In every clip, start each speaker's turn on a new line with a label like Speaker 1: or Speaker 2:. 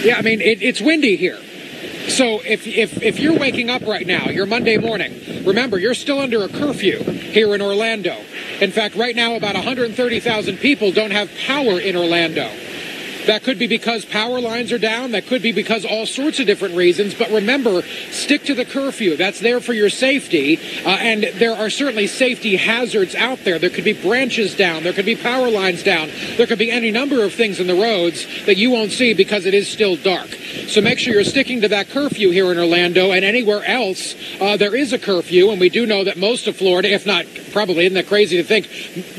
Speaker 1: Yeah, I mean, it's windy here. So if you're waking up right now, you're Monday morning, remember, you're still under a curfew here in Orlando. In fact, right now, about 130,000 people don't have power in Orlando. That could be because power lines are down. That could be because all sorts of different reasons. But remember, stick to the curfew. That's there for your safety. And there are certainly safety hazards out there. There could be branches down. There could be power lines down. There could be any number of things in the roads that you won't see because it is still dark. So make sure you're sticking to that curfew here in Orlando, and anywhere else there is a curfew. And we do know that most of Florida, if not probably, isn't that crazy to think,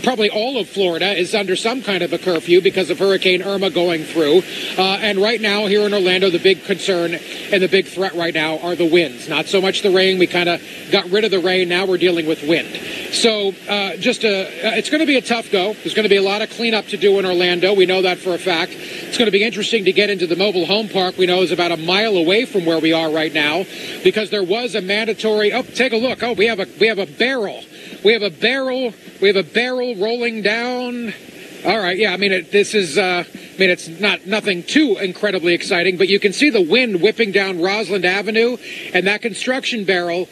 Speaker 1: probably all of Florida is under some kind of a curfew because of Hurricane Irma going through. And right now here in Orlando, the big concern and the big threat right now are the winds. Not so much the rain. We kind of got rid of the rain. Now we're dealing with wind. So it's going to be a tough go. There's going to be a lot of cleanup to do in Orlando. We know that for a fact. It's going to be interesting to get into the mobile home park. We know is about a mile away from where we are right now because there was a mandatory. Oh, take a look. Oh, we have a barrel. We have a barrel rolling down. All right. Yeah. I mean, it's nothing too incredibly exciting, but you can see the wind whipping down Roslyn Avenue, and that construction barrel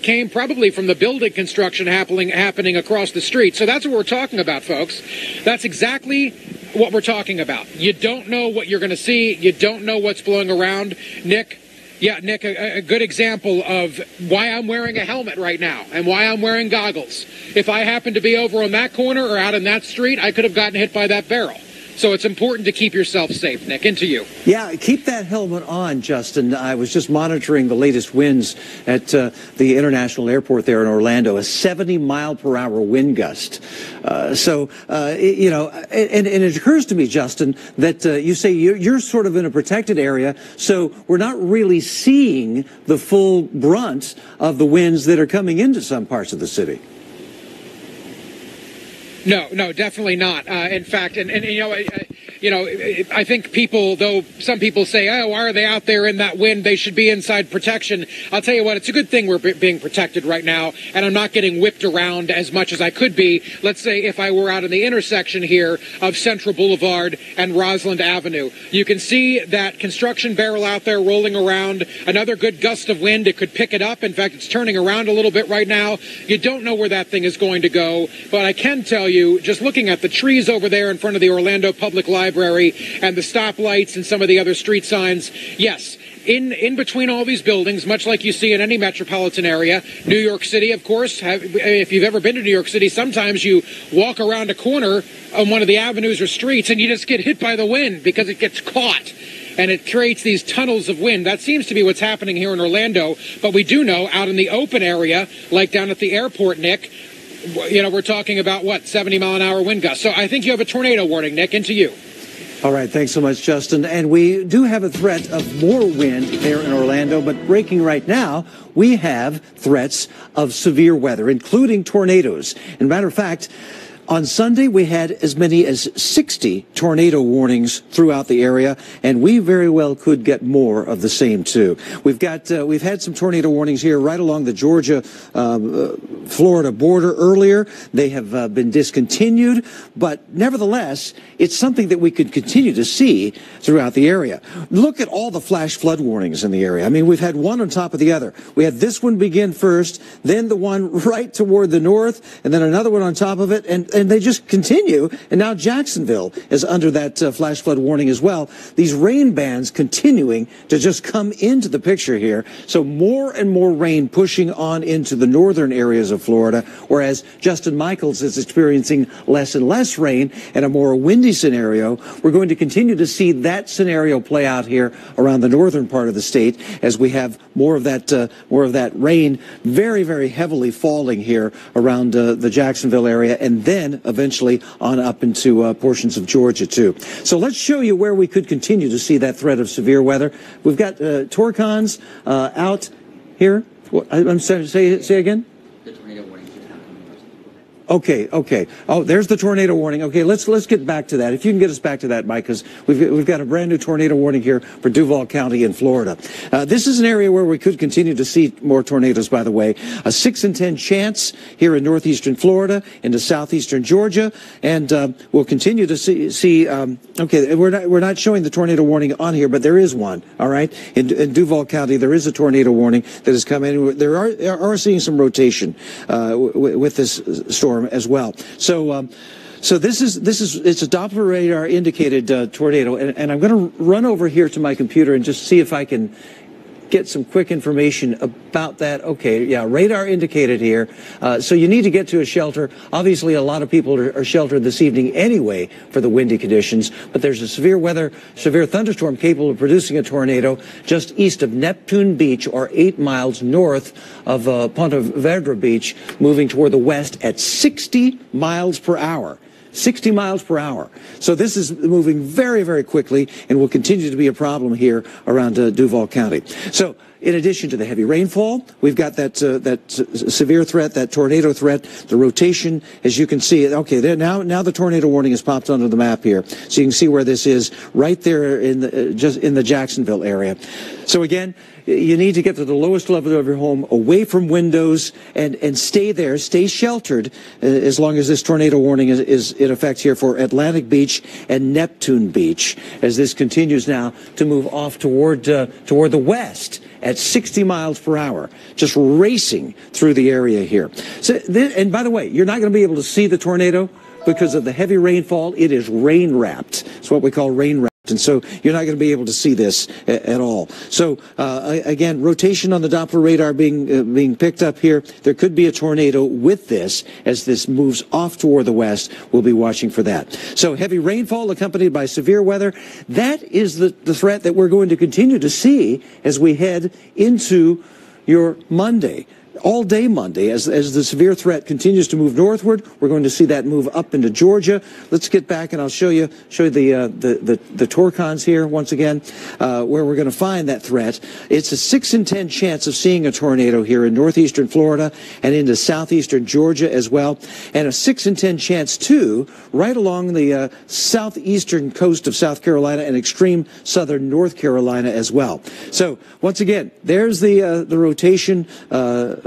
Speaker 1: came probably from the building construction happening across the street. So that's what we're talking about, folks. That's exactly what we're talking about. You don't know what you're going to see. You don't know what's blowing around. Nick, a good example of why I'm wearing a helmet right now and why I'm wearing goggles. If I happened to be over on that corner or out in that street, I could have gotten hit by that barrel. So it's important to keep yourself safe, Nick. Into you.
Speaker 2: Yeah, keep that helmet on, Justin. I was just monitoring the latest winds at the international airport there in Orlando, a 70-mile-per-hour wind gust. And it occurs to me, Justin, that you say you're sort of in a protected area, so we're not really seeing the full brunt of the winds that are coming into some parts of the city.
Speaker 1: No, definitely not. In fact, I think people, though some people say, oh, why are they out there in that wind? They should be inside protection. I'll tell you what, it's a good thing we're being protected right now, and I'm not getting whipped around as much as I could be. Let's say if I were out in the intersection here of Central Boulevard and Roslyn Avenue. You can see that construction barrel out there rolling around. Another good gust of wind. It could pick it up. In fact, it's turning around a little bit right now. You don't know where that thing is going to go, but I can tell you, just looking at the trees over there in front of the Orlando Public Library and the stoplights and some of the other street signs, yes, in between all these buildings, much like you see in any metropolitan area, New York City, of course, if you've ever been to New York City, sometimes you walk around a corner on one of the avenues or streets and you just get hit by the wind because it gets caught. And it creates these tunnels of wind. That seems to be what's happening here in Orlando. But we do know out in the open area, like down at the airport, Nick, we're talking about, 70-mile-an-hour wind gusts. So I think you have a tornado warning, Nick. Into you.
Speaker 2: All right, thanks so much, Justin. And we do have a threat of more wind there in Orlando, but breaking right now, we have threats of severe weather, including tornadoes. As a matter of fact, on Sunday, we had as many as 60 tornado warnings throughout the area, and we very well could get more of the same, too. We've had some tornado warnings here right along the Georgia-Florida border earlier. They have been discontinued, but nevertheless, it's something that we could continue to see throughout the area. Look at all the flash flood warnings in the area. I mean, we've had one on top of the other. We had this one begin first, then the one right toward the north, and then another one on top of it, and they just continue, and now Jacksonville is under that flash flood warning as well. These rain bands continuing to just come into the picture here. So more and more rain pushing on into the northern areas of Florida, whereas Justin Michaels is experiencing less and less rain and a more windy scenario. We're going to continue to see that scenario play out here around the northern part of the state as we have more of that rain very, very heavily falling here around the Jacksonville area, and then eventually on up into portions of Georgia, too. So let's show you where we could continue to see that threat of severe weather. We've got Torcons out here. I'm sorry, say again? Okay, okay. Oh, there's the tornado warning. Okay, let's get back to that. If you can get us back to that, Mike, because we've got a brand new tornado warning here for Duval County in Florida. This is an area where we could continue to see more tornadoes, by the way. A 6 in 10 chance here in northeastern Florida into southeastern Georgia, and we'll continue to see. Okay, we're not showing the tornado warning on here, but there is one. All right, in Duval County, there is a tornado warning that has come in. There are seeing some rotation with this storm as well. So this is it's a Doppler radar indicated tornado, and I'm going to run over here to my computer and just see if I can get some quick information about that. Okay, yeah, radar indicated here. So you need to get to a shelter. Obviously, a lot of people are sheltered this evening anyway for the windy conditions, but there's a severe thunderstorm capable of producing a tornado just east of Neptune Beach, or 8 miles north of Ponte Vedra Beach, moving toward the west at 60 miles per hour. 60 miles per hour. So this is moving very, very quickly and will continue to be a problem here around Duval County. So in addition to the heavy rainfall, we've got that severe threat, that tornado threat, the rotation, as you can see. Okay, there now the tornado warning has popped onto the map here, so you can see where this is right there in just in the Jacksonville area. So again, you need to get to the lowest level of your home, away from windows, and stay there, stay sheltered as long as this tornado warning is in effect here for Atlantic Beach and Neptune Beach, as this continues now to move off toward the west at 60 miles per hour, just racing through the area here. So, and by the way, you're not going to be able to see the tornado because of the heavy rainfall. It is rain-wrapped. It's what we call rain-wrapped. And so you're not going to be able to see this at all. So again, rotation on the Doppler radar being picked up here. There could be a tornado with this as this moves off toward the west. We'll be watching for that. So heavy rainfall accompanied by severe weather. That is the threat that we're going to continue to see as we head into your Monday. All day Monday, as the severe threat continues to move northward, we're going to see that move up into Georgia. Let's get back and I'll show you the Torcons here once again, where we're going to find that threat. It's a 6 in 10 chance of seeing a tornado here in northeastern Florida and into southeastern Georgia as well, and a 6 in 10 chance too right along the southeastern coast of South Carolina and extreme southern North Carolina as well. So once again, there's the rotation of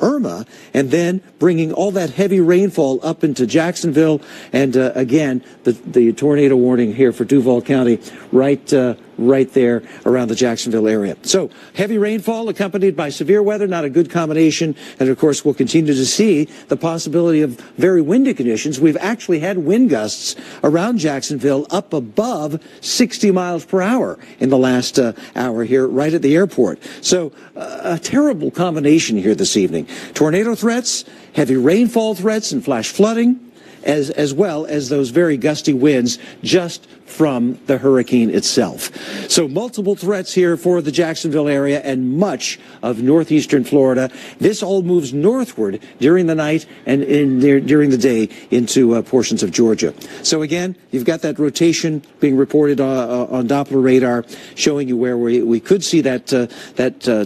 Speaker 2: Irma, and then bringing all that heavy rainfall up into Jacksonville, and again the tornado warning here for Duval County right there around the Jacksonville area. So heavy rainfall accompanied by severe weather, not a good combination, and of course we'll continue to see the possibility of very windy conditions. We've actually had wind gusts around Jacksonville up above 60 miles per hour in the last hour here right at the airport. So a terrible combination here this evening. Tornado threats, heavy rainfall threats, and flash flooding, as well as those very gusty winds just from the hurricane itself. So multiple threats here for the Jacksonville area and much of northeastern Florida. This all moves northward during the night and during the day into portions of Georgia. So again, you've got that rotation being reported on Doppler radar, showing you where we could see that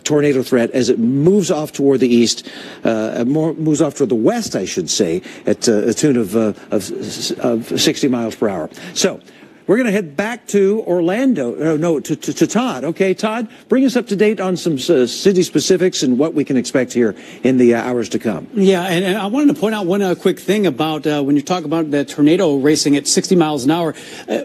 Speaker 2: tornado threat as it moves off toward the east, moves off toward the west, I should say, at a tune of 60 miles per hour. So we're going to head back to Orlando, to Todd. Okay, Todd, bring us up to date on some city specifics and what we can expect here in the hours to come.
Speaker 3: Yeah, and I wanted to point out one quick thing about when you talk about the tornado racing at 60 miles an hour.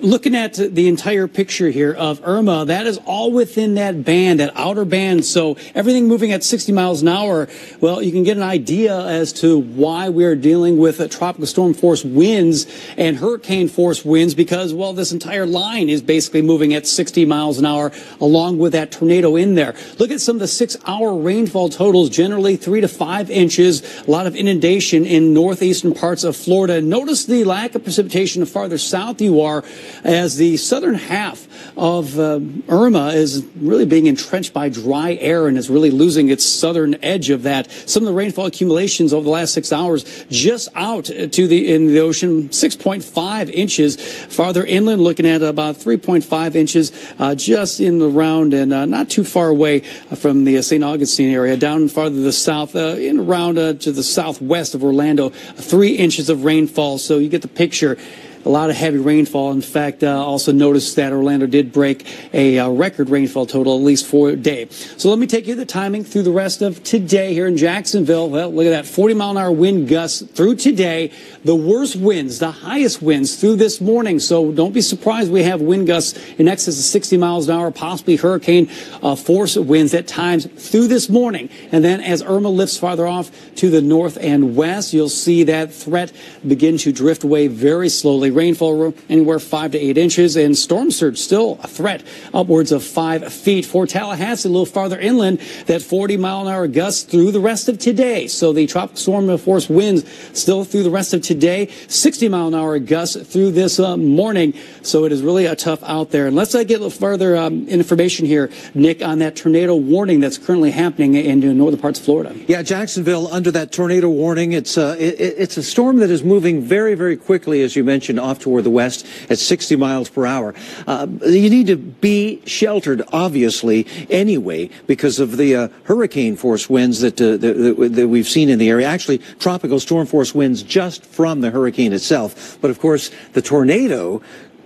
Speaker 3: Looking at the entire picture here of Irma, that is all within that band, that outer band. So everything moving at 60 miles an hour, well, you can get an idea as to why we're dealing with tropical storm force winds and hurricane force winds, because, well, this entire line is basically moving at 60 miles an hour along with that tornado in there. Look at some of the 6-hour rainfall totals, generally 3 to 5 inches, a lot of inundation in northeastern parts of Florida. Notice the lack of precipitation the farther south you are, as the southern half of Irma is really being entrenched by dry air and is really losing its southern edge of that. Some of the rainfall accumulations over the last 6 hours just out to in the ocean, 6.5 inches farther inland Inland, looking at about 3.5 inches just in the round and not too far away from the St. Augustine area. Down farther to the south, in around to the southwest of Orlando, 3 inches of rainfall. So you get the picture. A lot of heavy rainfall. In fact, also noticed that Orlando did break a record rainfall total, at least for a day. So let me take you to the timing through the rest of today here in Jacksonville. Well, look at that, 40-mile-an-hour wind gusts through today. The worst winds, the highest winds through this morning. So don't be surprised we have wind gusts in excess of 60 miles an hour, possibly hurricane force winds at times through this morning. And then as Irma lifts farther off to the north and west, you'll see that threat begin to drift away very slowly. Rainfall anywhere 5 to 8 inches, and storm surge still a threat, upwards of 5 feet. For Tallahassee, a little farther inland, that 40-mile-an-hour gusts through the rest of today. So the tropical storm force winds still through the rest of today. 60-mile-an-hour gusts through this morning. So it is really tough out there. And let's get a little further information here, Nick, on that tornado warning that's currently happening in the northern parts of Florida.
Speaker 2: Yeah, Jacksonville under that tornado warning. It's a storm that is moving very, very quickly, as you mentioned, off toward the west at 60 miles per hour. You need to be sheltered, obviously, anyway, because of the hurricane force winds that we've seen in the area. Actually, tropical storm force winds just from the hurricane itself. But of course, the tornado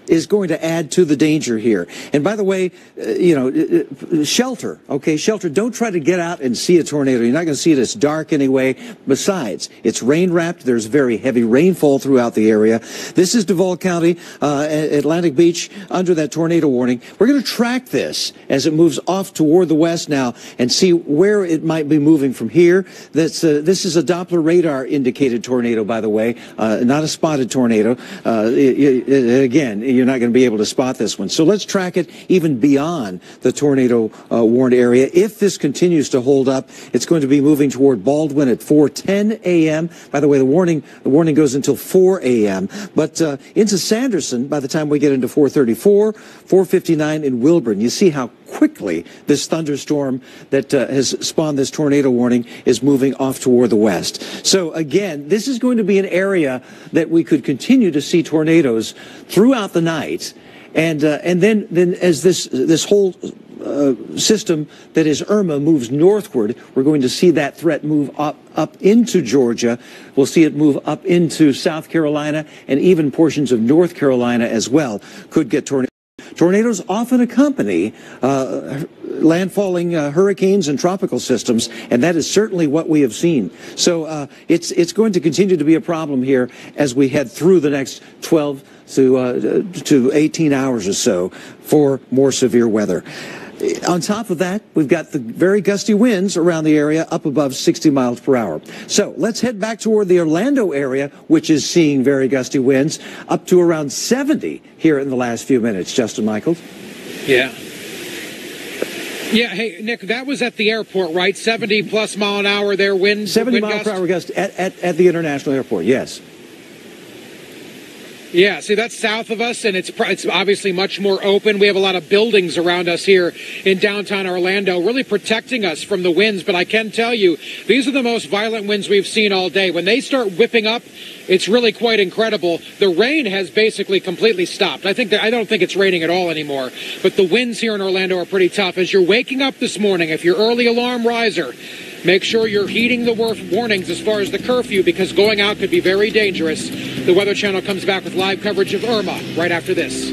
Speaker 2: is going to add to the danger here. And by the way, shelter, okay? Shelter. Don't try to get out and see a tornado. You're not going to see it. It's dark anyway. Besides, it's rain-wrapped. There's very heavy rainfall throughout the area. This is Duval County, Atlantic Beach, under that tornado warning. We're going to track this as it moves off toward the west now and see where it might be moving from here. This is a Doppler radar indicated tornado, by the way, not a spotted tornado. Again, you're not going to be able to spot this one. So let's track it even beyond the tornado warned area. If this continues to hold up, it's going to be moving toward Baldwin at 4:10 a.m. By the way, the warning goes until 4 a.m. But into Sanderson by the time we get into 4:34, 4:59 in Wilburn. You see how quickly this thunderstorm that has spawned this tornado warning is moving off toward the west. So again, this is going to be an area that we could continue to see tornadoes throughout the night, and then as this whole system that is Irma moves northward, we're going to see that threat move up into Georgia. We'll see it move up into South Carolina, and even portions of North Carolina as well could get tornadoes. Tornadoes often accompany landfalling hurricanes and tropical systems, and that is certainly what we have seen. So it's going to continue to be a problem here as we head through the next 12 to 18 hours or so for more severe weather. On top of that, we've got the very gusty winds around the area up above 60 miles per hour. So let's head back toward the Orlando area, which is seeing very gusty winds up to around 70 here in the last few minutes. Justin Michaels.
Speaker 1: Yeah. Yeah, hey, Nick, that was at the airport, right? 70-plus mile an hour there, wind
Speaker 2: 70 mile per hour gust at the international airport, yes.
Speaker 1: Yeah, see, that's south of us, and it's obviously much more open. We have a lot of buildings around us here in downtown Orlando, really protecting us from the winds. But I can tell you, these are the most violent winds we've seen all day. When they start whipping up, it's really quite incredible. The rain has basically completely stopped. I don't think it's raining at all anymore. But the winds here in Orlando are pretty tough. As you're waking up this morning, if you're early alarm riser, make sure you're heeding the warnings as far as the curfew, because going out could be very dangerous. The Weather Channel comes back with live coverage of Irma right after this.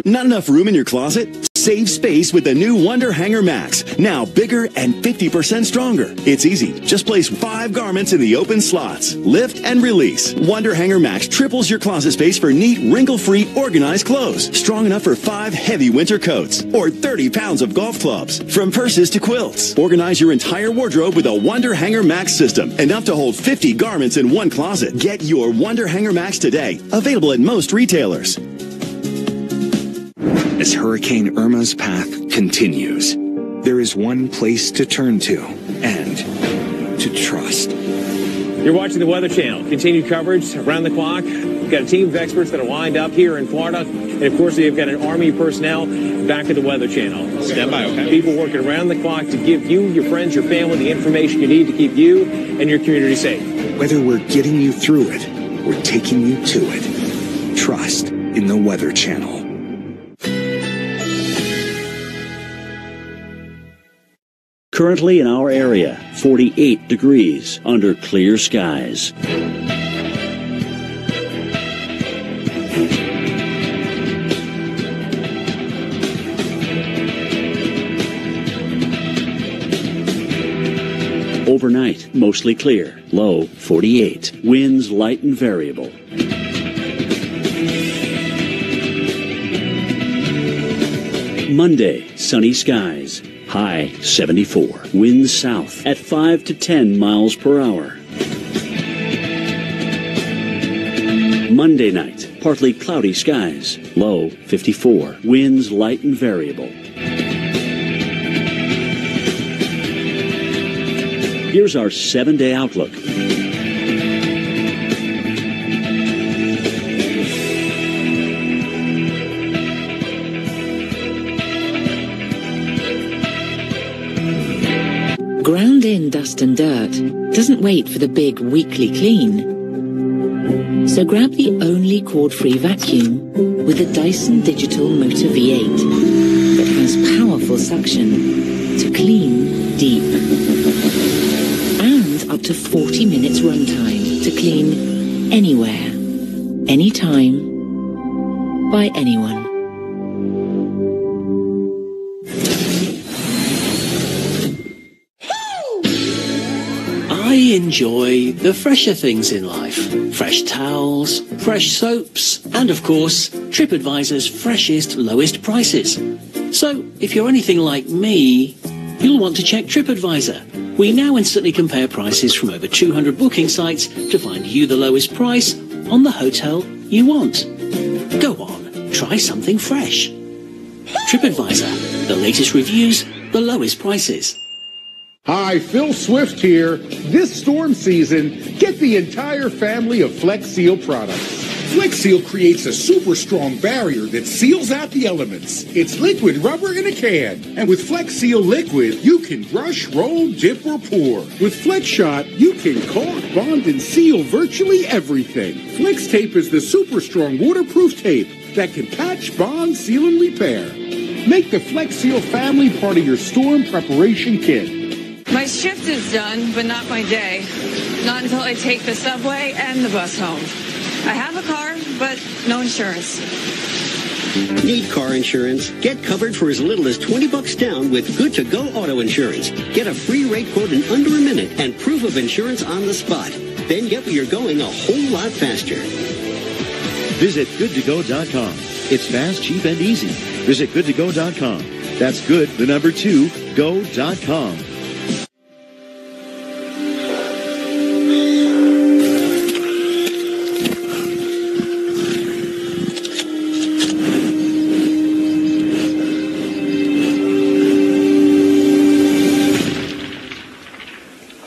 Speaker 4: Not enough room in your closet? Save space with the new Wonder Hanger Max. Now bigger and 50% stronger. It's easy. Just place 5 garments in the open slots. Lift and release. Wonder Hanger Max triples your closet space for neat, wrinkle-free, organized clothes. Strong enough for 5 heavy winter coats or 30 pounds of golf clubs. From purses to quilts. Organize your entire wardrobe with a Wonder Hanger Max system. Enough to hold 50 garments in one closet. Get your Wonder Hanger Max today. Available at most retailers.
Speaker 5: As Hurricane Irma's path continues, there is one place to turn to and to trust.
Speaker 6: You're watching the Weather Channel. Continued coverage around the clock. We've got a team of experts that are lined up here in Florida. And, of course, we've got an Army personnel back at the Weather Channel. Stand by, okay? People working around the clock to give you, your friends, your family the information you need to keep you and your community safe.
Speaker 5: Whether we're getting you through it we're taking you to it. Trust in the Weather Channel.
Speaker 7: Currently in our area, 48 degrees under clear skies. Overnight, mostly clear, low 48. Winds light and variable. Monday, sunny skies. High 74. Winds south at 5 to 10 miles per hour. Monday night, partly cloudy skies. Low 54. Winds light and variable. Here's our 7-day outlook.
Speaker 8: Ground-in dust and dirt doesn't wait for the big weekly clean. So grab the only cord-free vacuum with the Dyson Digital Motor V8 that has powerful suction to clean deep. And up to 40 minutes runtime to clean anywhere, anytime, by anyone.
Speaker 9: I enjoy the fresher things in life. Fresh towels, fresh soaps, and of course, TripAdvisor's freshest, lowest prices. So, if you're anything like me, you'll want to check TripAdvisor. We now instantly compare prices from over 200 booking sites to find you the lowest price on the hotel you want. Go on, try something fresh. TripAdvisor, the latest reviews, the lowest prices.
Speaker 10: Hi, Phil Swift here. This storm season, get the entire family of Flex Seal products. Flex Seal creates a super strong barrier that seals out the elements. It's liquid rubber in a can. And with Flex Seal liquid, you can brush, roll, dip, or pour. With Flex Shot, you can caulk, bond, and seal virtually everything. Flex Tape is the super strong waterproof tape that can patch, bond, seal, and repair. Make the Flex Seal family part of your storm preparation kit.
Speaker 11: My shift is done, but not my day. Not until I take the subway and the bus home. I have a car, but no insurance.
Speaker 12: Need car insurance? Get covered for as little as $20 down with Good to Go Auto Insurance. Get a free rate quote in under a minute and proof of insurance on the spot. Then get where you're going a whole lot faster.
Speaker 13: Visit goodtogo.com. It's fast, cheap, and easy. Visit goodtogo.com. That's good, the number 2, go.com.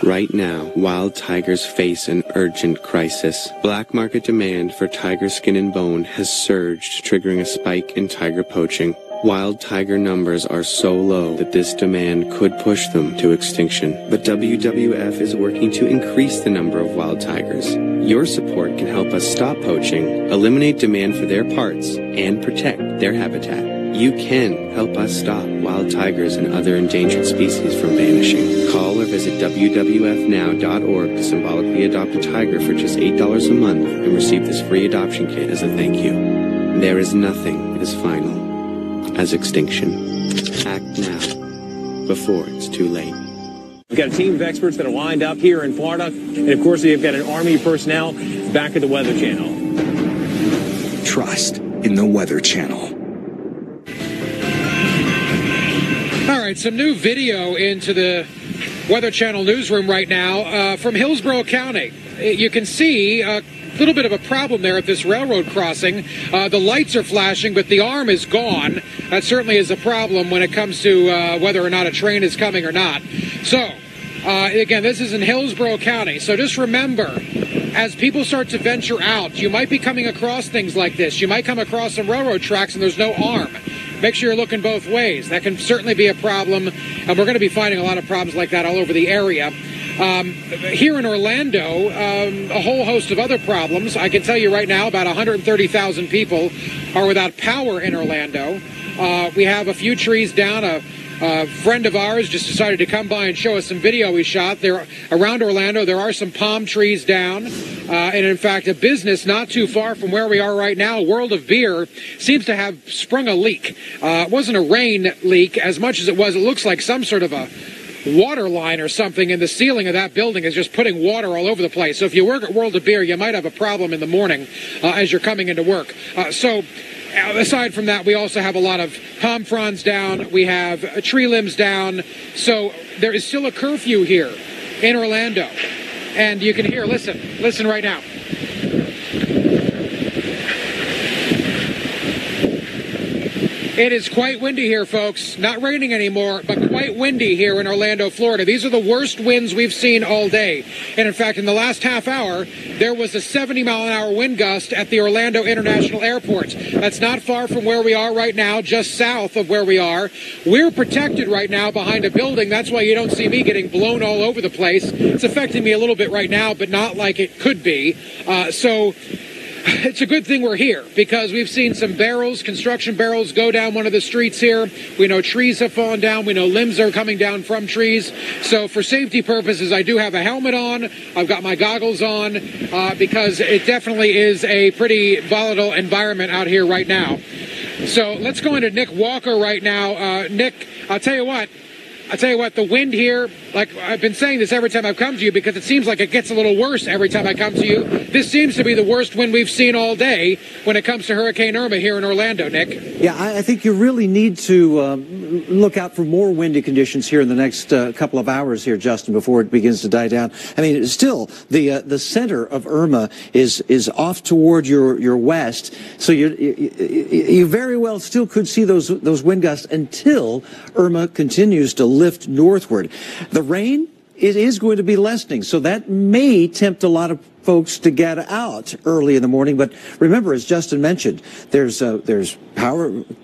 Speaker 14: Right now, wild tigers face an urgent crisis. Black market demand for tiger skin and bone has surged, triggering a spike in tiger poaching. Wild tiger numbers are so low that this demand could push them to extinction. But WWF is working to increase the number of wild tigers. Your support can help us stop poaching, eliminate demand for their parts, and protect their habitat. You can help us stop wild tigers and other endangered species from vanishing. Call or visit WWFnow.org to symbolically adopt a tiger for just $8 a month and receive this free adoption kit as a thank you. There is nothing as final as extinction. Act now, before it's too late.
Speaker 6: We've got a team of experts that are lined up here in Florida. And of course, we've got an Army personnel back at the Weather Channel.
Speaker 5: Trust in the Weather Channel.
Speaker 1: All right, some new video into the Weather Channel newsroom right now from Hillsborough County. You can see a little bit of a problem there at this railroad crossing. The lights are flashing, but the arm is gone. That certainly is a problem when it comes to whether or not a train is coming or not. So, again, this is in Hillsborough County. So just remember, as people start to venture out, you might be coming across things like this. You might come across some railroad tracks and there's no arm. make sure you're looking both ways. That can certainly be a problem, and we're going to be finding a lot of problems like that all over the area. Here in Orlando, a whole host of other problems. I can tell you right now about 130,000 people are without power in Orlando. We have a few trees down. A friend of ours just decided to come by and show us some video he shot. There, around Orlando, there are some palm trees down. And in fact, a business not too far from where we are right now, World of Beer, seems to have sprung a leak. It wasn't a rain leak as much as it looks like some sort of a water line or something in the ceiling of that building is just putting water all over the place. So if you work at World of Beer, you might have a problem in the morning as you're coming into work. Aside from that, we also have a lot of palm fronds down. We have tree limbs down. So there is still a curfew here in Orlando. And you can hear, listen right now. It is quite windy here, folks. Not raining anymore, but quite windy here in Orlando, Florida. These are the worst winds we've seen all day. And in fact, in the last half hour, there was a 70-mile-an-hour wind gust at the Orlando International Airport. That's not far from where we are right now, just south of where we are. We're protected right now behind a building. That's why you don't see me getting blown all over the place. It's affecting me a little bit right now, but not like it could be. It's a good thing we're here because we've seen some barrels, construction barrels, go down one of the streets here. We know trees have fallen down. We know limbs are coming down from trees. So for safety purposes, I do have a helmet on. I've got my goggles on because it definitely is a pretty volatile environment out here right now. So let's go into Nick Walker right now. Nick, I'll tell you what, the wind here, like I've been saying this every time I've come to you because it seems like it gets a little worse every time I come to you. This seems to be the worst wind we've seen all day when it comes to Hurricane Irma here in Orlando, Nick.
Speaker 2: Yeah, I think you really need to look out for more windy conditions here in the next couple of hours here, Justin, before it begins to die down. I mean, still, the center of Irma is off toward your west, so you very well still could see those wind gusts until Irma continues to lift northward. The rain, it is going to be lessening, so that may tempt a lot of folks to get out early in the morning. But remember, as Justin mentioned, there's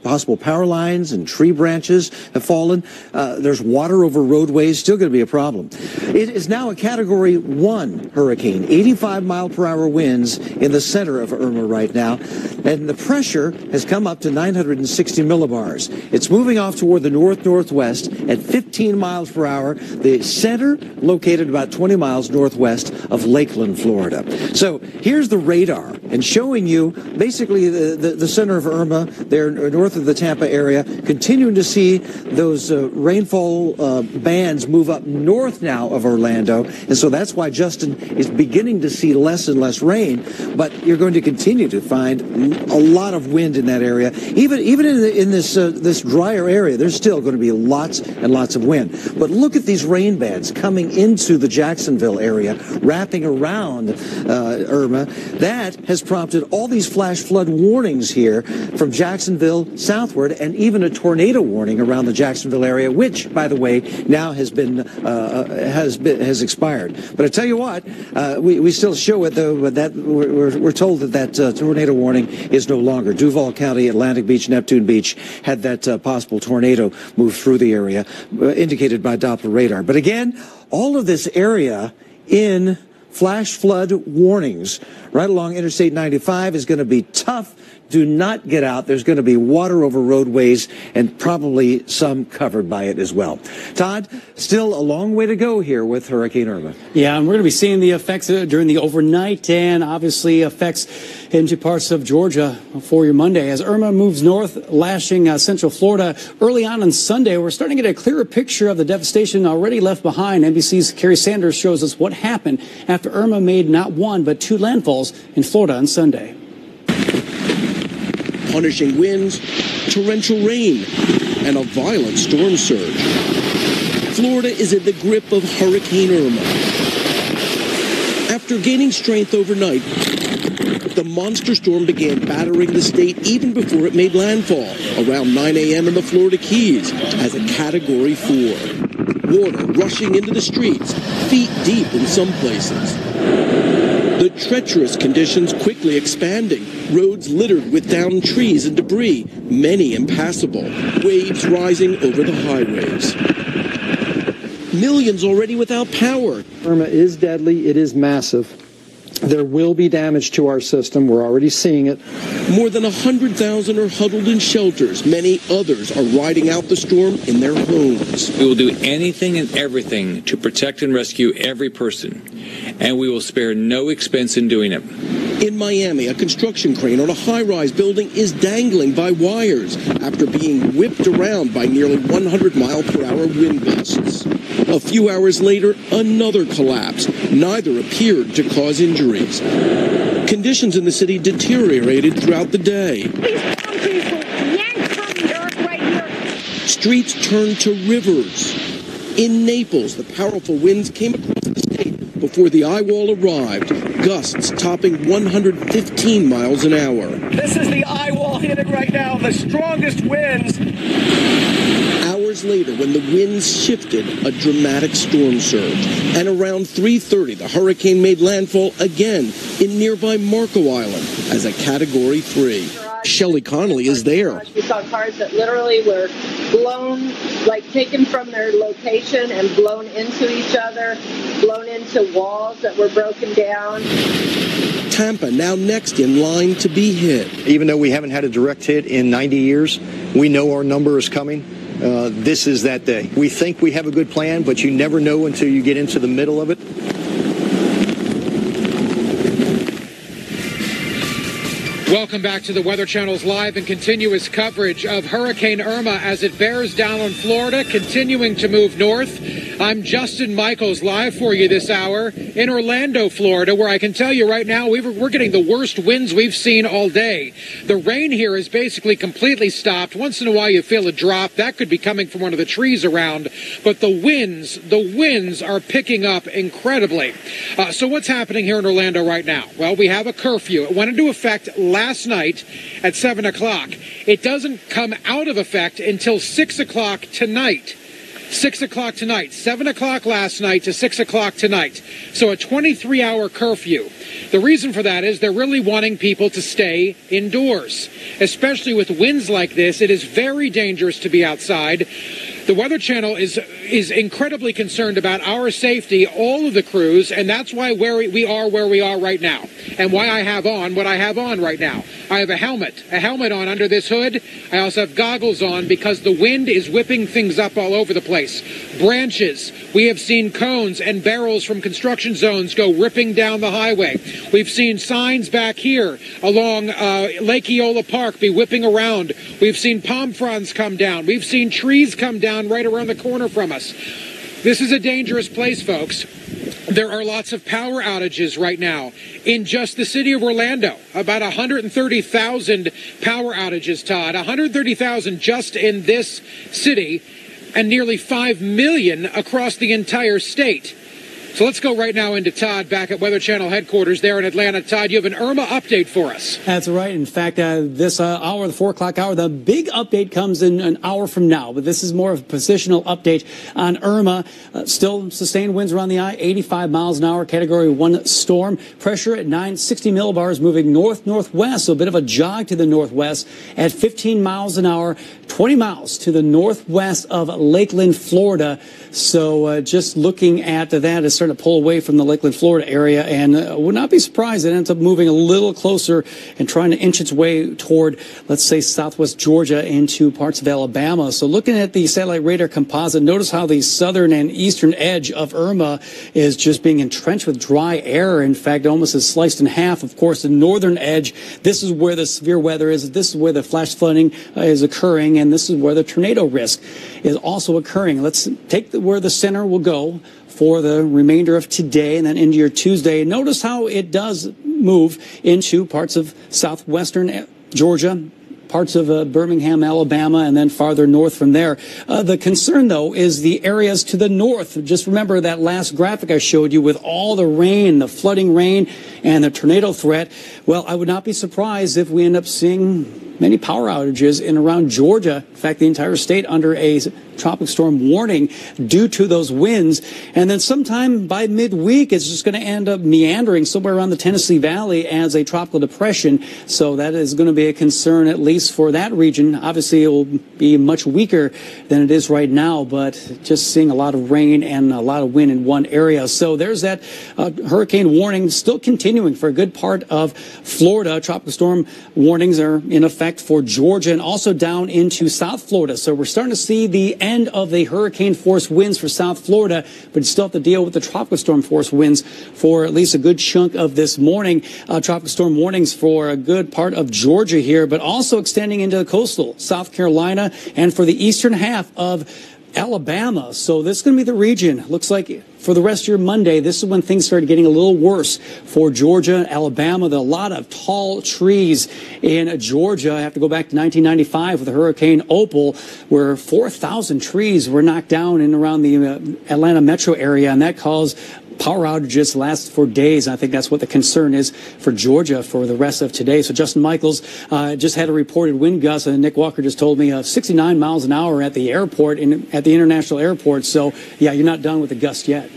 Speaker 2: possible power lines and tree branches have fallen. There's water over roadways, still going to be a problem. It is now a Category 1 hurricane, 85-mile-per-hour winds in the center of Irma right now, and the pressure has come up to 960 millibars. It's moving off toward the north-northwest at 15 miles per hour. The center located about 20 miles northwest of Lakeland, Florida. So here's the radar and showing you basically the center of Irma there north of the Tampa area, continuing to see those rainfall bands move up north now of Orlando. And so that's why Justin is beginning to see less and less rain, but you're going to continue to find a lot of wind in that area. Even in this drier area, there's still going to be lots and lots of wind. But look at these rain bands coming into the Jacksonville area, wrapping around Irma. That has prompted all these flash flood warnings here from Jacksonville southward, and even a tornado warning around the Jacksonville area, which, by the way, now has expired. But I tell you what, we still show it though. But that we're told that tornado warning is no longer. Duval County, Atlantic Beach, Neptune Beach had that possible tornado move through the area, indicated by Doppler radar. But again, all of this area in flash flood warnings right along Interstate 95 is going to be tough. Do not get out. There's going to be water over roadways and probably some covered by it as well. Todd, still a long way to go here with Hurricane Irma.
Speaker 3: Yeah, and we're going to be seeing the effects during the overnight and obviously effects into parts of Georgia for your Monday. As Irma moves north, lashing central Florida early on Sunday, we're starting to get a clearer picture of the devastation already left behind. NBC's Kerry Sanders shows us what happened after Irma made not one but two landfalls in Florida on Sunday.
Speaker 15: Punishing winds, torrential rain, and a violent storm surge. Florida is in the grip of Hurricane Irma. After gaining strength overnight, the monster storm began battering the state even before it made landfall around 9 a.m. in the Florida Keys as a Category 4. Water rushing into the streets, feet deep in some places. The treacherous conditions quickly expanding, roads littered with downed trees and debris, many impassable, waves rising over the highways. Millions already without power.
Speaker 16: Irma is deadly. It is massive. There will be damage to our system. We're already seeing it.
Speaker 15: More than 100,000 are huddled in shelters. Many others are riding out the storm in their homes.
Speaker 17: We will do anything and everything to protect and rescue every person, and we will spare no expense in doing it.
Speaker 15: In Miami, a construction crane on a high-rise building is dangling by wires after being whipped around by nearly 100-mile-per-hour wind gusts. A few hours later, another collapse. Neither appeared to cause injuries. Conditions in the city deteriorated throughout the day.
Speaker 18: These palm trees were yanked from the earth right here.
Speaker 15: Streets turned to rivers. In Naples, the powerful winds came across the state before the eye wall arrived, gusts topping 115 miles an hour.
Speaker 19: This is the eye wall hitting right now, the strongest winds.
Speaker 15: Hours later, when the winds shifted, a dramatic storm surge. And around 3:30, the hurricane made landfall again in nearby Marco Island as a Category 3. Shelley Connolly is there.
Speaker 20: We saw cars that literally were blown, like taken from their location and blown into each other, blown into walls that were broken down.
Speaker 15: Tampa now next in line to be hit.
Speaker 21: Even though we haven't had a direct hit in 90 years, we know our number is coming. This is that day. We think we have a good plan, but you never know until you get into the middle of it.
Speaker 1: Welcome back to the Weather Channel's live and continuous coverage of Hurricane Irma as it bears down on Florida, continuing to move north. I'm Justin Michaels, live for you this hour in Orlando, Florida, where I can tell you right now we're getting the worst winds we've seen all day. The rain here is basically completely stopped. Once in a while you feel a drop. That could be coming from one of the trees around. But the winds are picking up incredibly. So what's happening here in Orlando right now? Well, we have a curfew. It went into effect last night at 7 o'clock. It doesn't come out of effect until 6 o'clock tonight. 6 o'clock tonight, 7 o'clock last night to 6 o'clock tonight. So a 23-hour curfew. The reason for that is they're really wanting people to stay indoors. Especially with winds like this, it is very dangerous to be outside. The Weather Channel is incredibly concerned about our safety, all of the crews, and that's why we are where we are right now, and why I have on what I have on right now. I have a helmet on under this hood. I also have goggles on because the wind is whipping things up all over the place. Branches. We have seen cones and barrels from construction zones go ripping down the highway. We've seen signs back here along Lake Eola Park be whipping around. We've seen palm fronds come down. We've seen trees come down right around the corner from us. This is a dangerous place, folks. There are lots of power outages right now in just the city of Orlando. About 130,000 power outages, Todd. 130,000 just in this city, and nearly 5 million across the entire state. So let's go right now into Todd back at Weather Channel headquarters there in Atlanta. Todd, you have an Irma update for us.
Speaker 3: That's right. In fact, this hour, the 4 o'clock hour, the big update comes in an hour from now. But this is more of a positional update on Irma. Still sustained winds around the eye, 85 miles an hour, Category 1 storm. Pressure at 960 millibars, moving north-northwest. So a bit of a jog to the northwest at 15 miles an hour, 20 miles to the northwest of Lakeland, Florida. So just looking at that, it's starting to pull away from the Lakeland, Florida area, and would not be surprised it ends up moving a little closer and trying to inch its way toward, let's say, southwest Georgia into parts of Alabama. So looking at the satellite radar composite, notice how the southern and eastern edge of Irma is just being entrenched with dry air. In fact, almost is sliced in half. Of course, the northern edge, this is where the severe weather is. This is where the flash flooding is occurring, and this is where the tornado risk is also occurring. Let's take where the center will go for the remainder of today and then into your Tuesday. Notice how it does move into parts of southwestern Georgia, parts of Birmingham, Alabama, and then farther north from there. The concern, though, is the areas to the north. Just remember that last graphic I showed you with all the rain, the flooding rain, and the tornado threat. Well, I would not be surprised if we end up seeing many power outages in around Georgia. In fact, the entire state under a tropical storm warning due to those winds. And then sometime by midweek, it's just going to end up meandering somewhere around the Tennessee Valley as a tropical depression. So that is going to be a concern, at least for that region. Obviously, it will be much weaker than it is right now, but just seeing a lot of rain and a lot of wind in one area. So there's that hurricane warning still continuing for a good part of Florida. Tropical storm warnings are in effect for Georgia and also down into South Florida. So we're starting to see the end of the hurricane force winds for South Florida, but you still have to deal with the tropical storm force winds for at least a good chunk of this morning. Tropical storm warnings for a good part of Georgia here, but also extending into the coastal South Carolina and for the eastern half of Alabama. So this is going to be the region. Looks like for the rest of your Monday, this is when things started getting a little worse for Georgia, Alabama. There are a lot of tall trees in Georgia. I have to go back to 1995 with Hurricane Opal, where 4,000 trees were knocked down in around the Atlanta metro area, and that caused power outages last for days. I think that's what the concern is for Georgia for the rest of today. So Justin Michaels just had a reported wind gust, and Nick Walker just told me 69 miles an hour at the airport, at the international airport. So, yeah, you're not done with the gust yet.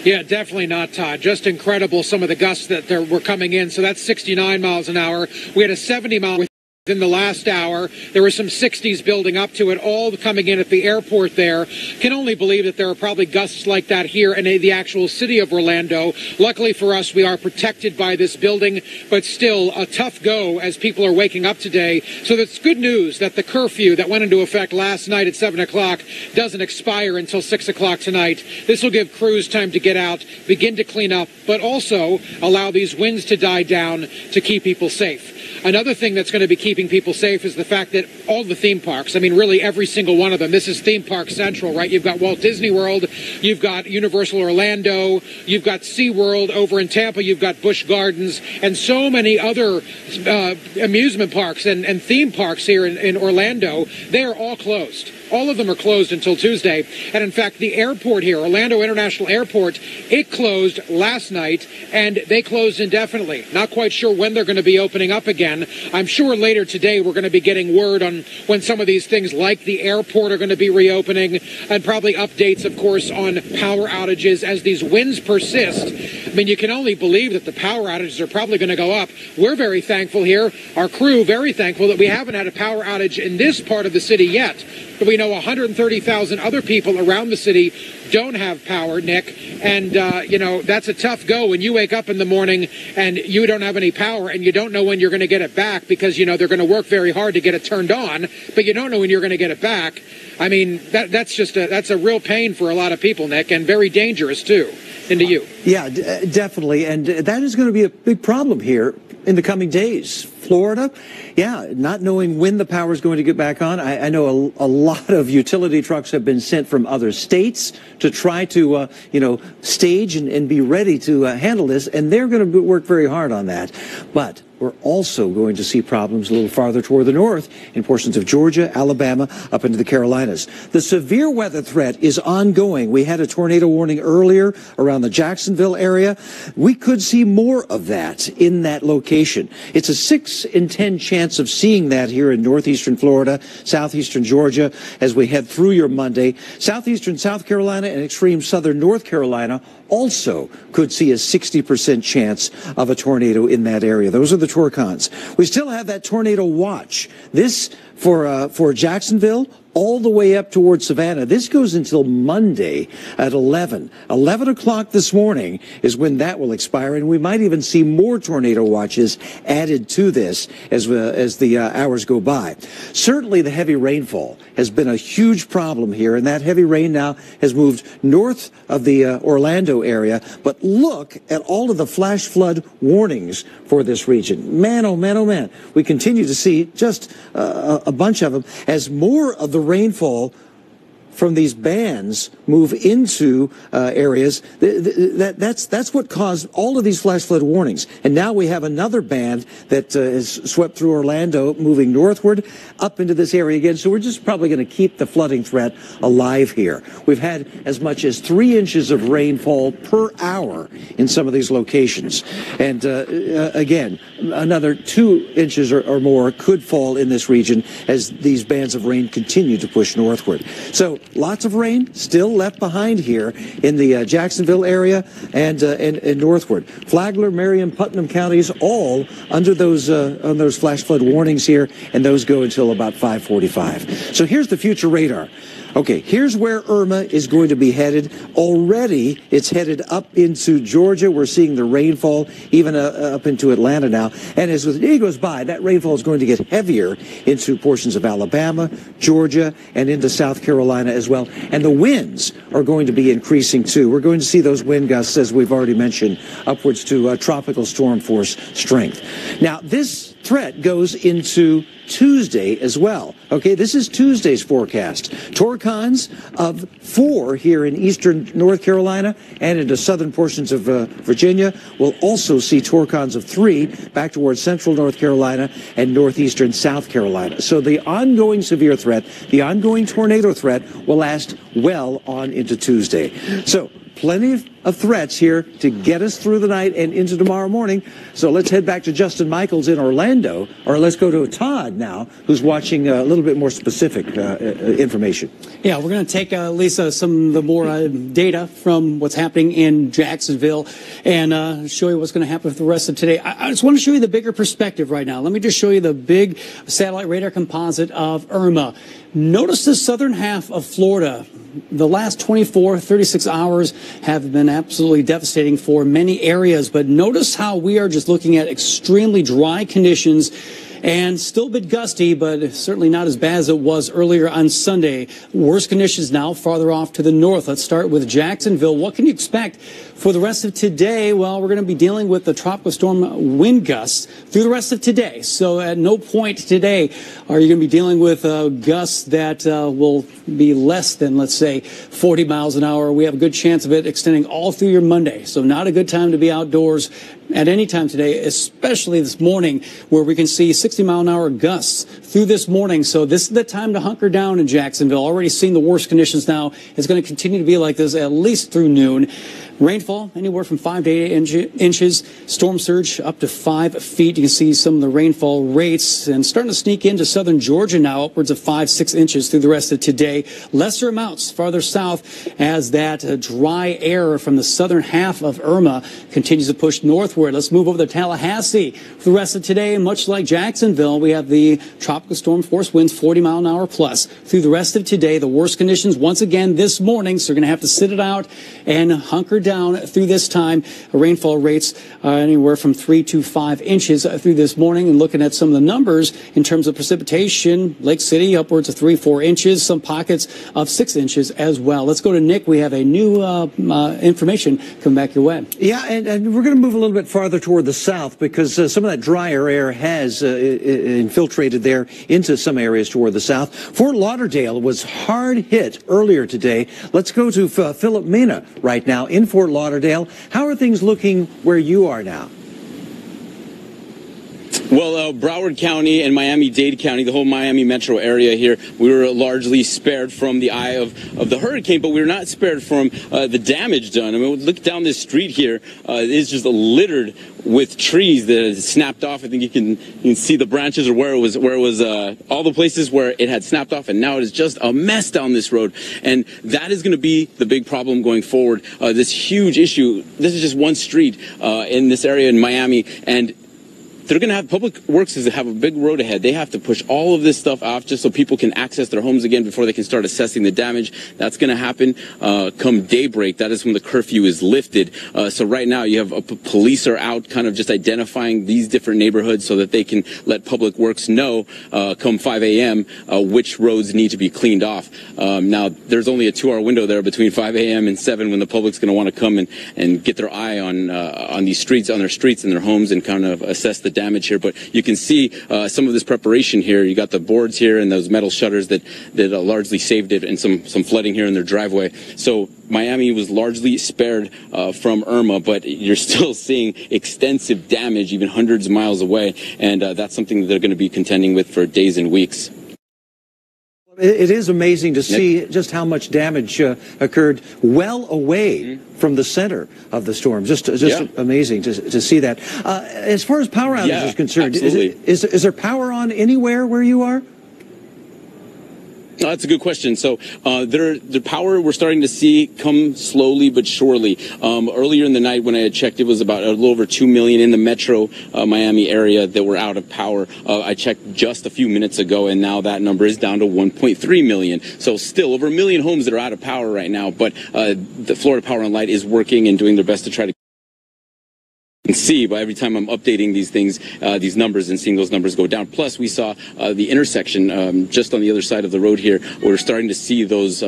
Speaker 1: Yeah, definitely not, Todd. Just incredible, some of the gusts that were coming in. So that's 69 miles an hour. We had a 70 mile in the last hour. There were some 60s building up to it, all coming in at the airport there. Can only believe that there are probably gusts like that here in the actual city of Orlando. Luckily for us, we are protected by this building, but still a tough go as people are waking up today. So that's good news that the curfew that went into effect last night at 7 o'clock doesn't expire until 6 o'clock tonight. This will give crews time to get out, begin to clean up, but also allow these winds to die down to keep people safe. Another thing that's going to be keeping people safe is the fact that all the theme parks, I mean, really every single one of them, this is theme park central, right? You've got Walt Disney World, you've got Universal Orlando, you've got SeaWorld over in Tampa, you've got Busch Gardens, and so many other amusement parks and theme parks here in Orlando. They are all closed. All of them are closed until Tuesday. And in fact, the airport here, Orlando International Airport, it closed last night, and they closed indefinitely. Not quite sure when they're going to be opening up again. I'm sure later today we're going to be getting word on when some of these things like the airport are going to be reopening, and probably updates, of course, on power outages as these winds persist. I mean, you can only believe that the power outages are probably going to go up. We're very thankful here, our crew very thankful that we haven't had a power outage in this part of the city yet. But we know 130,000 other people around the city don't have power, Nick. And, you know, that's a tough go when you wake up in the morning and you don't have any power and you don't know when you're going to get it back because, you know, they're going to work very hard to get it turned on, but you don't know when you're going to get it back. I mean, that's a real pain for a lot of people, Nick, and very dangerous, too. Into you.
Speaker 2: Yeah, definitely. And that is going to be a big problem here in the coming days. Florida, yeah, not knowing when the power is going to get back on. I know a lot of utility trucks have been sent from other states to try to, stage and be ready to handle this, and they're going to work very hard on that. But we're also going to see problems a little farther toward the north in portions of Georgia, Alabama, up into the Carolinas. The severe weather threat is ongoing. We had a tornado warning earlier around the Jacksonville area. We could see more of that in that location. It's a 6 in 10 chance of seeing that here in northeastern Florida, southeastern Georgia, as we head through your Monday. Southeastern South Carolina and extreme southern North Carolina also could see a 60% chance of a tornado in that area. Those are the Torcons. We still have that tornado watch. This for Jacksonville all the way up towards Savannah. This goes until Monday at 11. 11 o'clock this morning is when that will expire, and we might even see more tornado watches added to this as the hours go by. Certainly the heavy rainfall has been a huge problem here, and that heavy rain now has moved north of the Orlando area. But look at all of the flash flood warnings for this region. Man, oh man, oh man. We continue to see just a bunch of them as more of the rainfall from these bands move into areas, that's what caused all of these flash flood warnings. And now we have another band that has swept through Orlando, moving northward up into this area again. So we're just probably going to keep the flooding threat alive here. We've had as much as 3 inches of rainfall per hour in some of these locations. And again, another 2 inches or more could fall in this region as these bands of rain continue to push northward. So lots of rain still left behind here in the Jacksonville area and northward. Flagler, Marion, Putnam counties all under those on those flash flood warnings here, and those go until about 5:45. So here's the future radar. Okay, here's where Irma is going to be headed. Already, it's headed up into Georgia. We're seeing the rainfall even up into Atlanta now. And as the day goes by, that rainfall is going to get heavier into portions of Alabama, Georgia, and into South Carolina as well. And the winds are going to be increasing too. We're going to see those wind gusts, as we've already mentioned, upwards to tropical storm force strength. Now, this threat goes into Tuesday as well. Okay, this is Tuesday's forecast. Torcons of 4 here in eastern North Carolina and into southern portions of Virginia. We'll also see torcons of 3 back towards central North Carolina and northeastern South Carolina. So the ongoing severe threat, the ongoing tornado threat will last well on into Tuesday. So plenty of threats here to get us through the night and into tomorrow morning. So let's head back to Justin Michaels in Orlando, or let's go to Todd now, who's watching a little bit more specific information.
Speaker 3: Yeah, we're going to take, Lisa, some of the more data from what's happening in Jacksonville and show you what's going to happen for the rest of today. I just want to show you the bigger perspective right now. Let me just show you the big satellite radar composite of Irma. Notice the southern half of Florida. The last 24, 36 hours have been absolutely devastating for many areas, but notice how we are just looking at extremely dry conditions and still a bit gusty, but certainly not as bad as it was earlier on Sunday. Worse conditions now farther off to the north. Let's start with Jacksonville. What can you expect for the rest of today? Well, we're going to be dealing with the tropical storm wind gusts through the rest of today. So at no point today are you going to be dealing with gusts that will be less than, let's say, 40 miles an hour. We have a good chance of it extending all through your Monday. So not a good time to be outdoors at any time today, especially this morning, where we can see 60-mile-an-hour gusts through this morning. So this is the time to hunker down in Jacksonville. Already seeing the worst conditions now. It's going to continue to be like this at least through noon. Rainfall anywhere from 5 to 8 inches. Storm surge up to 5 feet. You can see some of the rainfall rates and starting to sneak into southern Georgia now, upwards of 5-6 inches through the rest of today. Lesser amounts farther south as that dry air from the southern half of Irma continues to push northward. Let's move over to Tallahassee for the rest of today. And much like Jacksonville, we have the tropical storm force winds 40 mile an hour plus through the rest of today. The worst conditions once again this morning, so you're going to have to sit it out and hunker down through this time. Rainfall rates anywhere from 3 to 5 inches through this morning. And looking at some of the numbers in terms of precipitation, Lake City upwards of 3-4 inches, some pockets of 6 inches as well. Let's go to Nick. We have a new information come back your way.
Speaker 2: Yeah, and we're going to move a little bit farther toward the south because some of that drier air has infiltrated there into some areas toward the south. Fort Lauderdale was hard hit earlier today. Let's go to Philip Mena right now in Fort Lauderdale. How are things looking where you are now?
Speaker 4: Well, Broward County and Miami-Dade County, the whole Miami metro area here, we were largely spared from the eye of the hurricane, but we were not spared from the damage done. I mean, look down this street here. It's just littered with trees that had snapped off. I think you can see the branches or where it was all the places where it had snapped off, and now it is just a mess down this road. And that is going to be the big problem going forward. This huge issue. This is just one street in this area in Miami, and they're going to have Public Works is to have a big road ahead. They have to push all of this stuff off just so people can access their homes again before they can start assessing the damage. That's going to happen come daybreak. That is when the curfew is lifted. So right now you have police are out kind of just identifying these different neighborhoods so that they can let Public Works know come 5 a.m. Which roads need to be cleaned off. Now there's only a 2-hour window there between 5 a.m. and 7 when the public's going to want to come and get their eye on these streets, on their streets and their homes and kind of assess the damage here, but you can see some of this preparation here. You got the boards here and those metal shutters that largely saved it, and some flooding here in their driveway. So Miami was largely spared from Irma, but you're still seeing extensive damage, even hundreds of miles away, and that's something that they're going to be contending with for days and weeks.
Speaker 2: It is amazing to see just how much damage occurred well away from the center of the storm. Just amazing to see that. As far as power outages is concerned, is there power on anywhere where you are?
Speaker 4: That's a good question. So the power we're starting to see come slowly but surely. Earlier in the night when I had checked, it was about a little over 2 million in the metro Miami area that were out of power. I checked just a few minutes ago, and now that number is down to 1.3 million. So still over 1 million homes that are out of power right now. But the Florida Power and Light is working and doing their best to try to see by every time I'm updating these things, these numbers, and seeing those numbers go down. Plus, we saw the intersection just on the other side of the road here. We're starting to see those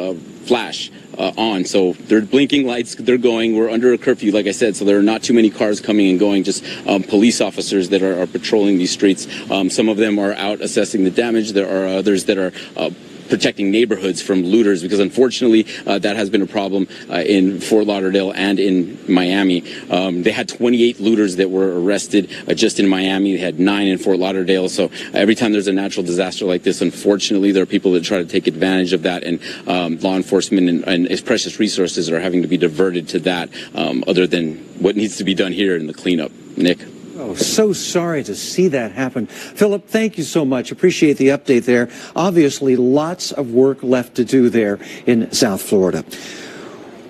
Speaker 4: flash on. So they're blinking lights. They're going. We're under a curfew, like I said, so there are not too many cars coming and going, just police officers that are patrolling these streets. Some of them are out assessing the damage. There are others that are protecting neighborhoods from looters, because unfortunately that has been a problem in Fort Lauderdale and in Miami. They had 28 looters that were arrested just in Miami. They had 9 in Fort Lauderdale. So every time there's a natural disaster like this, unfortunately, there are people that try to take advantage of that, and law enforcement and its precious resources are having to be diverted to that, other than what needs to be done here in the cleanup. Nick?
Speaker 2: Oh, so sorry to see that happen. Philip, thank you so much. Appreciate the update there. Obviously, lots of work left to do there in South Florida.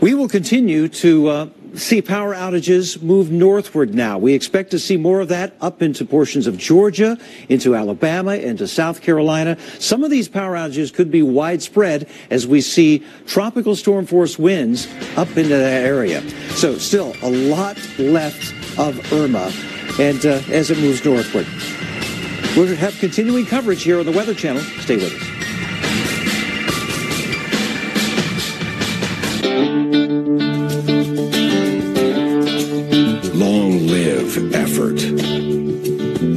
Speaker 2: We will continue to see power outages move northward now. We expect to see more of that up into portions of Georgia, into Alabama, into South Carolina. Some of these power outages could be widespread as we see tropical storm force winds up into that area. So still a lot left of Irma, and as it moves northward. We'll have continuing coverage here on the Weather Channel. Stay with us.
Speaker 5: Long live effort.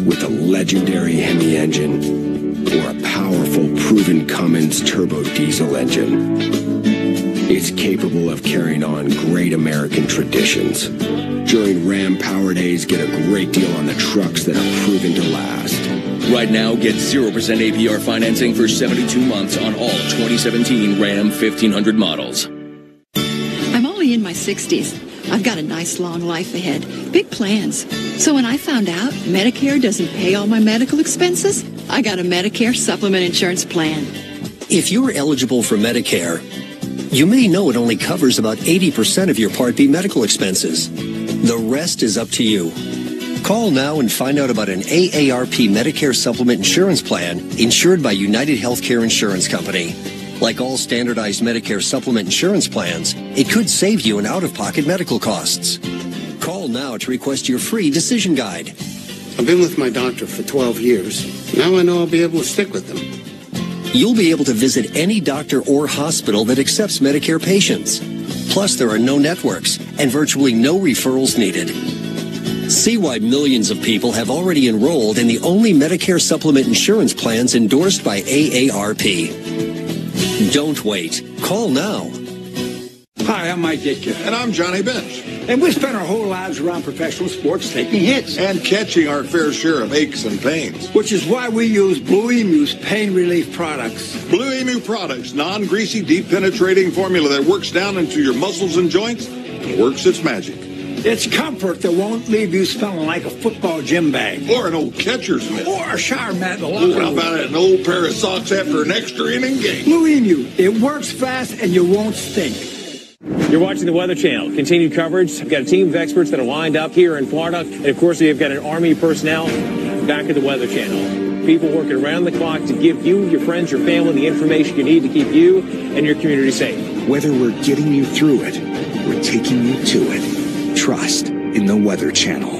Speaker 5: With a legendary Hemi engine or a powerful, proven Cummins turbo diesel engine, it's capable of carrying on great American traditions. During Ram Power Days, get a great deal on the trucks that are proven to last.
Speaker 7: Right now, get 0% APR financing for 72 months on all 2017 Ram 1500 models.
Speaker 22: I'm only in my 60s. I've got a nice long life ahead. Big plans. So when I found out Medicare doesn't pay all my medical expenses, I got a Medicare supplement insurance plan.
Speaker 23: If you're eligible for Medicare, you may know it only covers about 80% of your Part B medical expenses. The rest is up to you. Call now and find out about an AARP Medicare supplement insurance plan insured by United Healthcare Insurance Company. Like all standardized Medicare supplement insurance plans, it could save you in out-of-pocket medical costs. Call now to request your free decision guide.
Speaker 24: I've been with my doctor for 12 years. Now I know I'll be able to stick with them.
Speaker 23: You'll be able to visit any doctor or hospital that accepts Medicare patients. Plus, there are no networks and virtually no referrals needed. See why millions of people have already enrolled in the only Medicare supplement insurance plans endorsed by AARP. Don't wait. Call now.
Speaker 25: Hi, I'm Mike Ditka.
Speaker 26: And I'm Johnny Bench.
Speaker 25: And we spend our whole lives around professional sports taking hits.
Speaker 26: And catching our fair share of aches and pains.
Speaker 25: Which is why we use Blue Emu's pain relief products.
Speaker 26: Blue Emu products, non-greasy, deep penetrating formula that works down into your muscles and joints and works its magic.
Speaker 25: It's comfort that won't leave you smelling like a football gym bag.
Speaker 26: Or an old catcher's mitt.
Speaker 25: Or a shower mat in the
Speaker 26: locker room. How about an old pair of socks after an extra inning game?
Speaker 25: Blue Emu. It works fast and you won't stink.
Speaker 6: You're watching the Weather Channel. Continued coverage. We've got a team of experts that are lined up here in Florida. And, of course, we've got an Army personnel back at the Weather Channel. People working around the clock to give you, your friends, your family the information you need to keep you and your community safe.
Speaker 5: Whether we're getting you through it, we're taking you to it. Trust in the Weather Channel.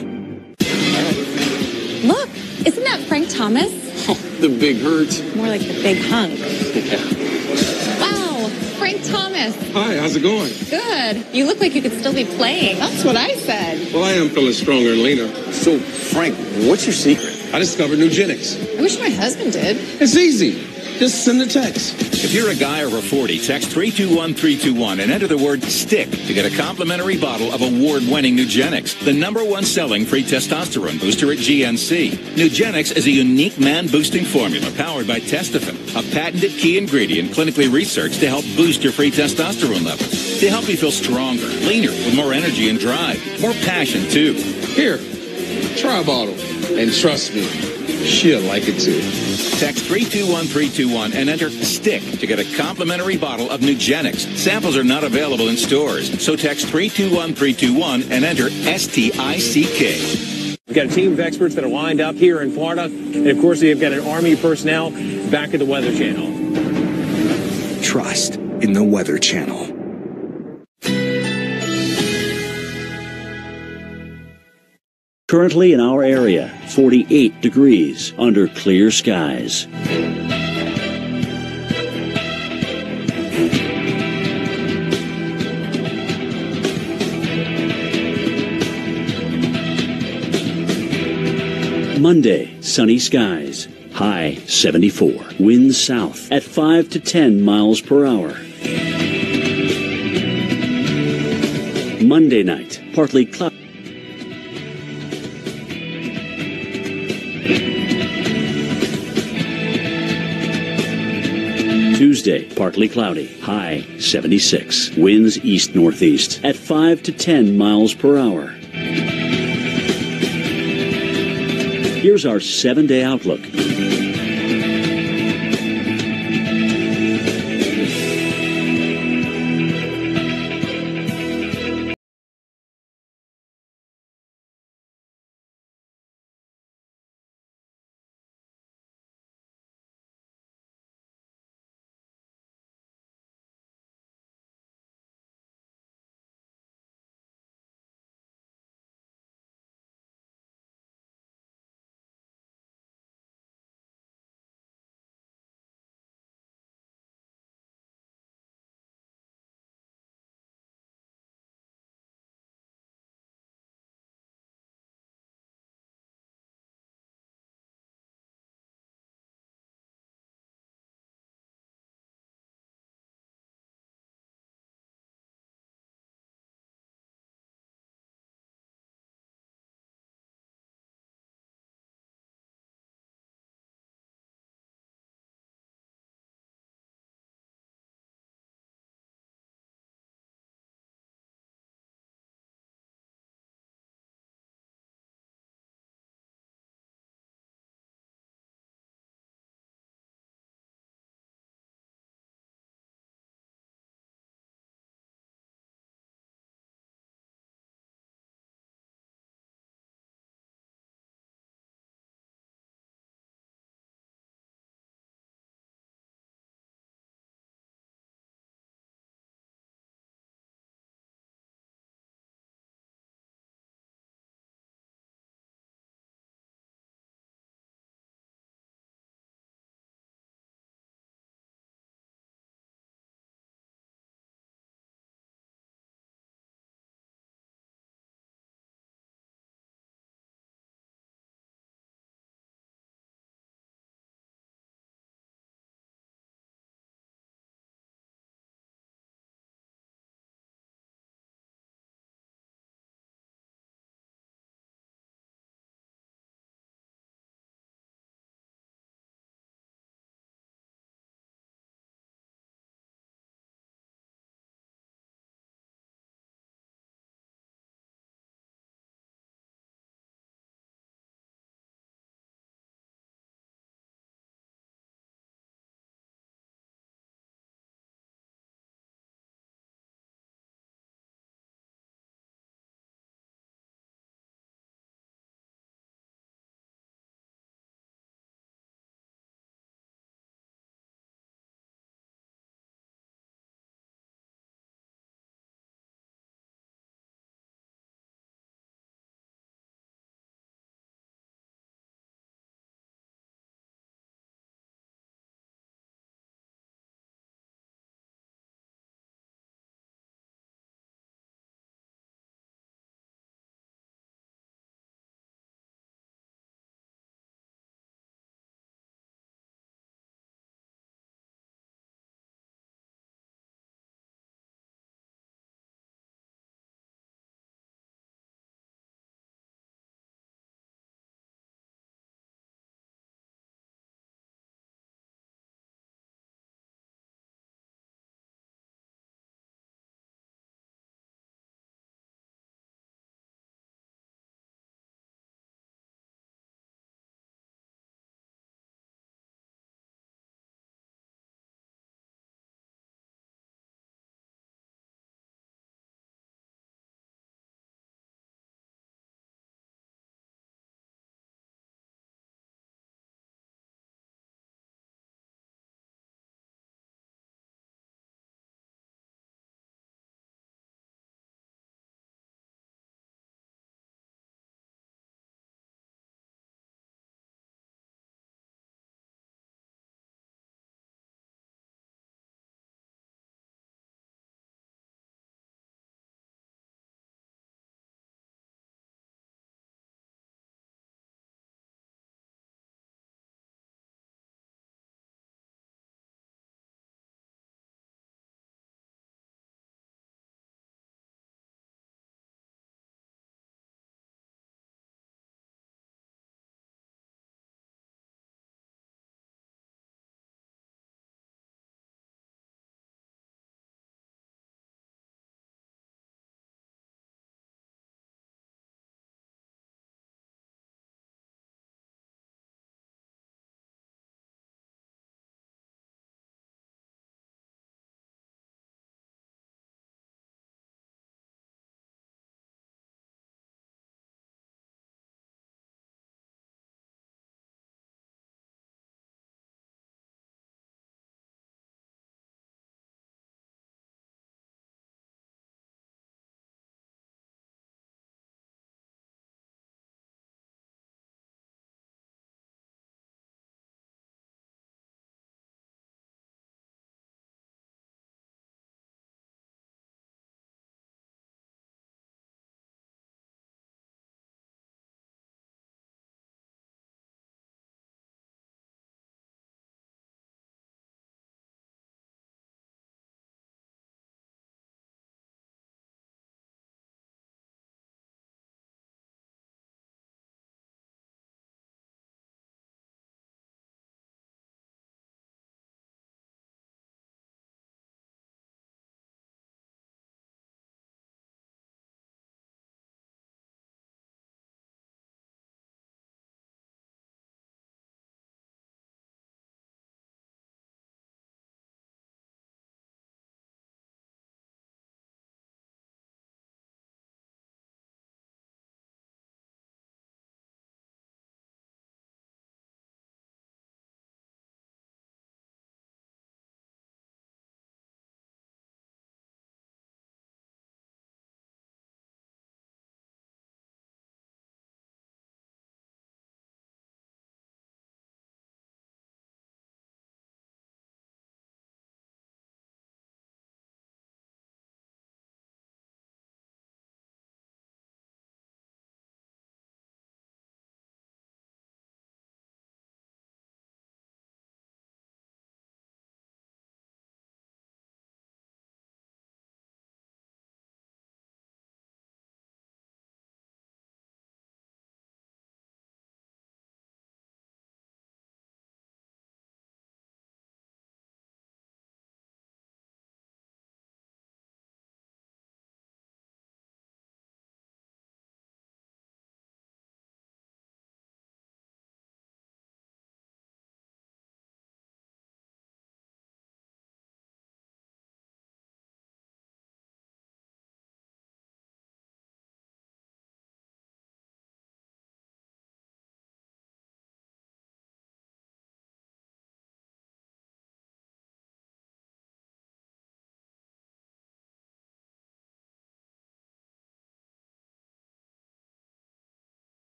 Speaker 27: Look, isn't that Frank Thomas?
Speaker 28: Oh, the big hurt.
Speaker 27: More like the big hunk.
Speaker 28: Yeah.
Speaker 27: Wow, Frank Thomas.
Speaker 28: Hi, how's it going?
Speaker 27: Good. You look like you could still be playing. That's what I said.
Speaker 28: Well, I am feeling stronger and leaner. So, Frank, what's your secret?
Speaker 8: I discovered Nugenics.
Speaker 27: I wish my husband did.
Speaker 8: It's easy. Just send a text.
Speaker 9: If you're a guy over 40, text 321-321 and enter the word STICK to get a complimentary bottle of award-winning Nugenics, the #1 selling free testosterone booster at GNC. Nugenics is a unique man-boosting formula powered by Testofen, a patented key ingredient clinically researched to help boost your free testosterone levels, to help you feel stronger, leaner, with more energy and drive, more passion, too.
Speaker 8: Here, try a bottle. And trust me, she'll like it too.
Speaker 9: Text 321-321 and enter STICK to get a complimentary bottle of Nugenics. Samples are not available in stores, so text 321-321 and enter STICK.
Speaker 6: We've got a team of experts that are lined up here in Florida. And, of course, you've got an Army personnel back at the Weather Channel.
Speaker 5: Trust in the Weather Channel.
Speaker 10: Currently in our area, 48 degrees under clear skies. Monday, sunny skies. High 74. Winds south at 5 to 10 miles per hour. Monday night, partly cloudy. Tuesday, partly cloudy, high 76. Winds east-northeast at 5 to 10 miles per hour. Here's our 7-day outlook.